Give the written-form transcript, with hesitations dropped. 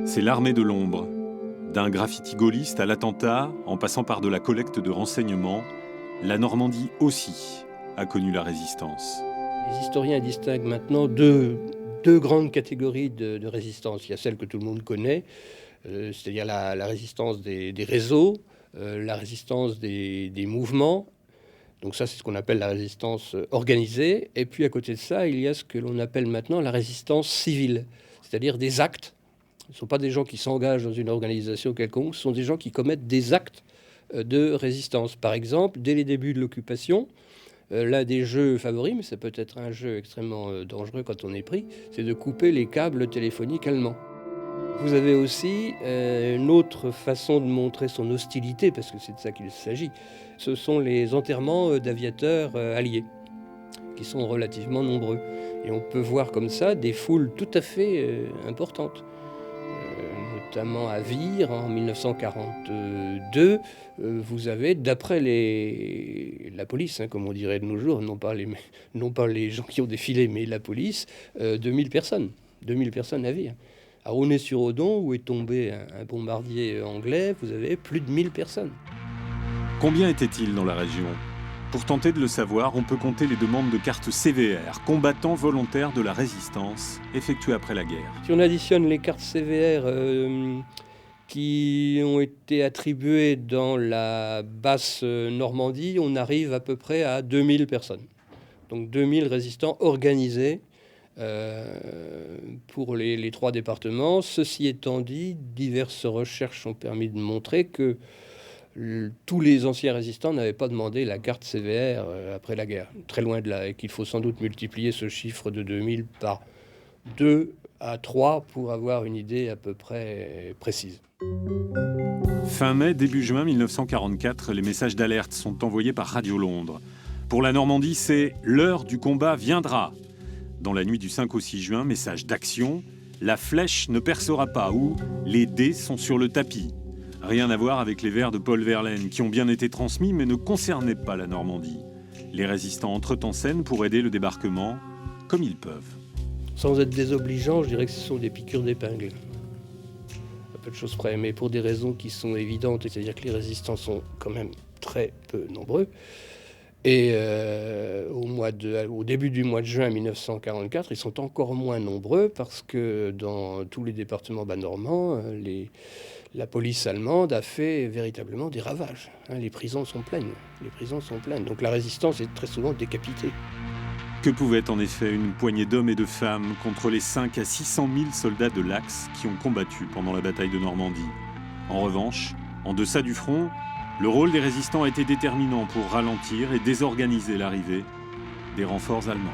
C'est l'armée de l'ombre. D'un graffiti gaulliste à l'attentat, en passant par de la collecte de renseignements, la Normandie aussi a connu la résistance. Les historiens distinguent maintenant deux grandes catégories de résistance. Il y a celle que tout le monde connaît, c'est-à-dire la résistance des réseaux, la résistance des mouvements. Donc ça, c'est ce qu'on appelle la résistance organisée. Et puis à côté de ça, il y a ce que l'on appelle maintenant la résistance civile, c'est-à-dire des actes. Ce ne sont pas des gens qui s'engagent dans une organisation quelconque, ce sont des gens qui commettent des actes de résistance. Par exemple, dès les débuts de l'occupation, l'un des jeux favoris, mais ça peut être un jeu extrêmement dangereux quand on est pris, c'est de couper les câbles téléphoniques allemands. Vous avez aussi une autre façon de montrer son hostilité, parce que c'est de ça qu'il s'agit. Ce sont les enterrements d'aviateurs alliés, qui sont relativement nombreux. Et on peut voir comme ça des foules tout à fait importantes. Notamment à Vire, en 1942, vous avez, d'après la police, comme on dirait de nos jours, non pas les gens qui ont défilé, mais la police, 2000 personnes. 2000 personnes à Vire. À Aulnay-sur-Odon, où est tombé un bombardier anglais, vous avez plus de 1000 personnes. Combien étaient-ils dans la région ? Pour tenter de le savoir, on peut compter les demandes de cartes CVR, combattants volontaires de la résistance, effectuées après la guerre. Si on additionne les cartes CVR qui ont été attribuées dans la basse Normandie, on arrive à peu près à 2000 personnes. Donc 2000 résistants organisés pour les trois départements. Ceci étant dit, diverses recherches ont permis de montrer que tous les anciens résistants n'avaient pas demandé la carte CVR après la guerre. Très loin de là, et qu'il faut sans doute multiplier ce chiffre de 2000 par 2 à 3 pour avoir une idée à peu près précise. Fin mai, début juin 1944, les messages d'alerte sont envoyés par Radio Londres. Pour la Normandie, c'est « L'heure du combat viendra ». Dans la nuit du 5 au 6 juin, message d'action « La flèche ne percera pas » ou « Les dés sont sur le tapis ». Rien à voir avec les vers de Paul Verlaine, qui ont bien été transmis mais ne concernaient pas la Normandie. Les résistants entrent en scène pour aider le débarquement comme ils peuvent. Sans être désobligeant, je dirais que ce sont des piqûres d'épingle. À peu de choses près, mais pour des raisons qui sont évidentes, c'est-à-dire que les résistants sont quand même très peu nombreux. Et au début du mois de juin 1944, ils sont encore moins nombreux parce que dans tous les départements bas-normands, la police allemande a fait véritablement des ravages. Les prisons sont pleines. Donc la résistance est très souvent décapitée. Que pouvait en effet une poignée d'hommes et de femmes contre les 5 à 600 000 soldats de l'Axe qui ont combattu pendant la bataille de Normandie ? En revanche, en deçà du front, le rôle des résistants a été déterminant pour ralentir et désorganiser l'arrivée des renforts allemands.